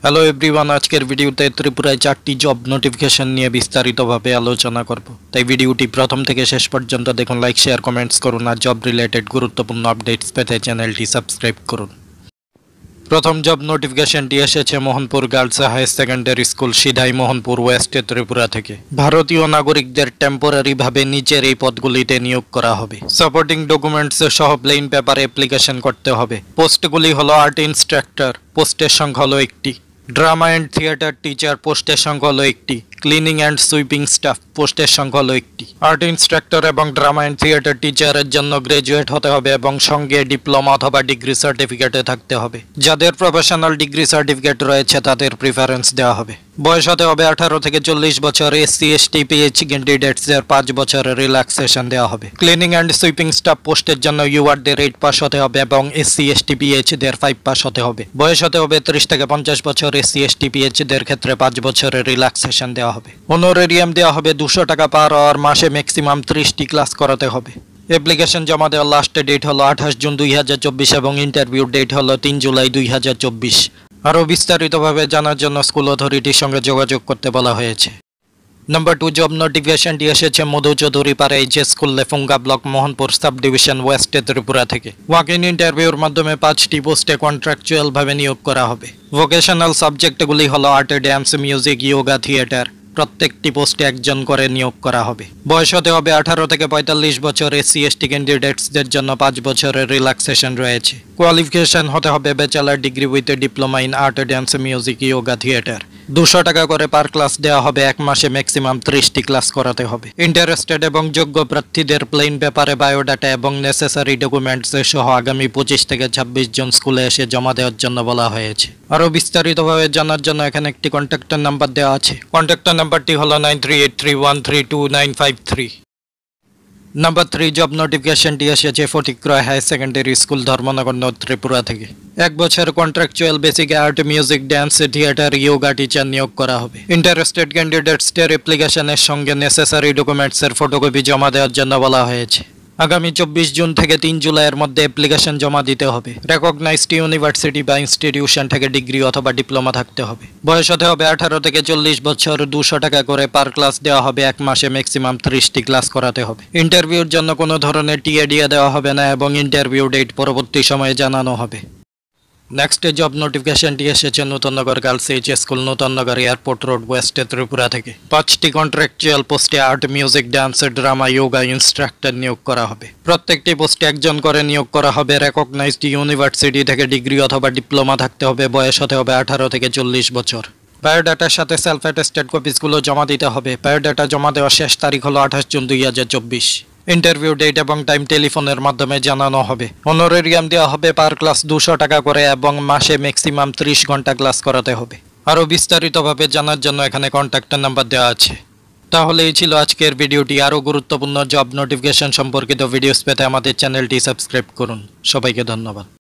Hello everyone, আজকের ভিডিওতে ত্রিপুরায় 4টি জব নোটিফিকেশন নিয়ে বিস্তারিতভাবে আলোচনা করব। তাই ভিডিওটি প্রথম থেকে শেষ পর্যন্ত দেখুন, লাইক শেয়ার কমেন্টস করুন আর জব রিলেটেড গুরুত্বপূর্ণ আপডেটস পেতে চ্যানেলটি সাবস্ক্রাইব করুন। প্রথম জব নোটিফিকেশনটি এসেছে Mohanpur girls high secondary school Sidhai Mohanpur ওয়েস্টে ত্রিপুরা থেকে। ভারতীয় নাগরিকদের টেম্পোরারিভাবে নিচের এই পদগুলিতে নিয়োগ করা হবে। সাপোর্টিং ডকুমেন্টস সহ প্লেন পেপারে অ্যাপ্লিকেশন করতে হবে। পোস্টগুলি হলো আর্ট ইনস্ট্রাক্টর, পোস্টের সংখ্যা হলো 1টি। ড্রামা অ্যান্ড থিয়েটার টিচার, পোস্টের সংখ্যা হলো 1টি। ক্লিনিং অ্যান্ড সুইপিং স্টাফ, পোস্টের সংখ্যা হলো 1টি। আর্ট ইনস্ট্রাক্টর এবং ড্রামা অ্যান্ড থিয়েটার টিচারের জন্য গ্রাজুয়েট হতে হবে এবং সঙ্গে ডিপ্লোমা অথবা ডিগ্রি সার্টিফিকেটে থাকতে হবে। যাদের প্রফেশনাল ডিগ্রি সার্টিফিকেট রয়েছে তাদের প্রিফারেন্স দেওয়া হবে। বয়স হতে হবে 18 থেকে 40 বছর। এসসি এসটি পিএইচ ক্যান্ডিডেটসদের 5 বছরের রিল্যাক্সেশন দেওয়া হবে। ক্লিনিং অ্যান্ড সুইপিং স্টাফ পোস্টের জন্য ইউআরদের 8 পাস হতে হবে এবং এসসি এসটি পিএইচদের 5 পাস হতে হবে। বয়স হতে হবে 30 থেকে 50 বছর। এসসি এসটি পিএইচদের ক্ষেত্রে 5 বছরের রিল্যাক্সেশন দেওয়া হবে। অনারেরিয়াম দেওয়া হবে 200 টাকা পার আওয়ার। মাসে ম্যাক্সিমাম 30টি ক্লাস করাতে হবে। অ্যাপ্লিকেশন জমা দেওয়ার লাস্ট ডেট হলো 28 জুন 2024 এবং ইন্টারভিউ ডেট হলো 3 জুলাই 2024। আরও বিস্তারিতভাবে জানার জন্য স্কুল অথরিটির সঙ্গে যোগাযোগ করতে বলা হয়েছে। নাম্বার 2 জব নোটিফিকেশনটি এসেছে Madhu Chowdhury Para H school Lefunga block Mohanpur sub division ওয়েস্টে ত্রিপুরা থেকে। ওয়াক ইন ইন্টারভিউর মাধ্যমে 5টি পোস্টে কন্ট্রাকচুয়ালভাবে নিয়োগ করা হবে। ভোকেশনাল সাবজেক্টগুলি হলো art, dance, music, yoga, theatre. প্রত্যেকটি পোস্টে একজন করে নিয়োগ করা হবে। বয়স হতে হবে 18 থেকে 45 বছর। এসসি এসটি ক্যান্ডিডেটসদের জন্য 5 বছরের রিল্যাক্সেশন রয়েছে। কোয়ালিফিকেশন হতে হবে bachelor degree with diploma in art, dance, music, yoga, theatre. 200 টাকা করে পার ক্লাস দেওয়া হবে। 1 মাসে ম্যাক্সিমাম 30টি ক্লাস করাতে হবে। ইন্টারেস্টেড এবং যোগ্য প্রার্থীদের প্লেন পেপারে বায়োডাটা এবং নেসেসারি ডকুমেন্টস সহ আগামী 25 থেকে 26 জন স্কুলে এসে জমা দেওয়ার জন্য বলা হয়েছে। আরও বিস্তারিতভাবে জানার জন্য এখানে একটি কন্ট্যাক্টর নাম্বার দেওয়া আছে। কন্ট্যাক্টর নাম্বারটি হলো 9383132953। নাম্বার 3 জব নোটিফিকেশনটি এসেছে Fatikroy High secondary School Dharmanagar North Tripura থেকে। 1 বছর contractual basic art, music, dance, theatre, yoga teacher নিয়োগ করা হবে। ইন্টারেস্টেড ক্যান্ডিডেটসদের অ্যাপ্লিকেশনের সঙ্গে নেসেসারি ডকুমেন্টসের ফটোকপি জমা দেওয়ার জন্য বলা হয়েছে। আগামী 24 জুন থেকে 3 জুলাইয়ের মধ্যে অ্যাপ্লিকেশন জমা দিতে হবে। রেকগনাইজড ইউনিভার্সিটি বা ইনস্টিটিউশন থেকে ডিগ্রি অথবা ডিপ্লোমা থাকতে হবে। বয়স হতে হবে 18 থেকে 40 বছর। 200 টাকা করে পার ক্লাস দেওয়া হবে। 1 মাসে ম্যাক্সিমাম 30টি ক্লাস করাতে হবে। ইন্টারভিউর জন্য কোনো ধরনের টিএডিএ দেওয়া হবে না এবং ইন্টারভিউ ডেট পরবর্তী সময়ে জানানো হবে। নেক্সট জব নোটিফিকেশনটি এসেছে Nutannagar girls H school, Nutannagar airport road, ওয়েস্টে ত্রিপুরা থেকে। 5টি কন্ট্রাকচুয়াল পোস্টে art, music, dance, drama, yoga instructor নিয়োগ করা হবে। প্রত্যেকটি পোস্টে একজন করে নিয়োগ করা হবে। রেকগনাইজড ইউনিভার্সিটি থেকে ডিগ্রি অথবা ডিপ্লোমা থাকতে হবে। বয়স হতে হবে 18 থেকে 40 বছর। বায়োডাটার সাথে সেলফ অ্যাটেস্টেড কপিসগুলো জমা দিতে হবে। বায়োডাটা জমা দেওয়ার শেষ তারিখ হলো 28 জুন 2024। ইন্টারভিউ ডেট এবং টাইম টেলিফোনের মাধ্যমে জানানো হবে। অনারেরিয়াম দেওয়া হবে পার ক্লাস 200 টাকা করে এবং মাসে ম্যাক্সিমাম 30 ঘন্টা ক্লাস করাতে হবে। আরও বিস্তারিতভাবে জানার জন্য এখানে কন্ট্যাক্টর নাম্বার দেওয়া আছে। তাহলে এই ছিল আজকের ভিডিওটি। আরও গুরুত্বপূর্ণ জব নোটিফিকেশন সম্পর্কিত ভিডিওস পেতে আমাদের চ্যানেলটি সাবস্ক্রাইব করুন। সবাইকে ধন্যবাদ।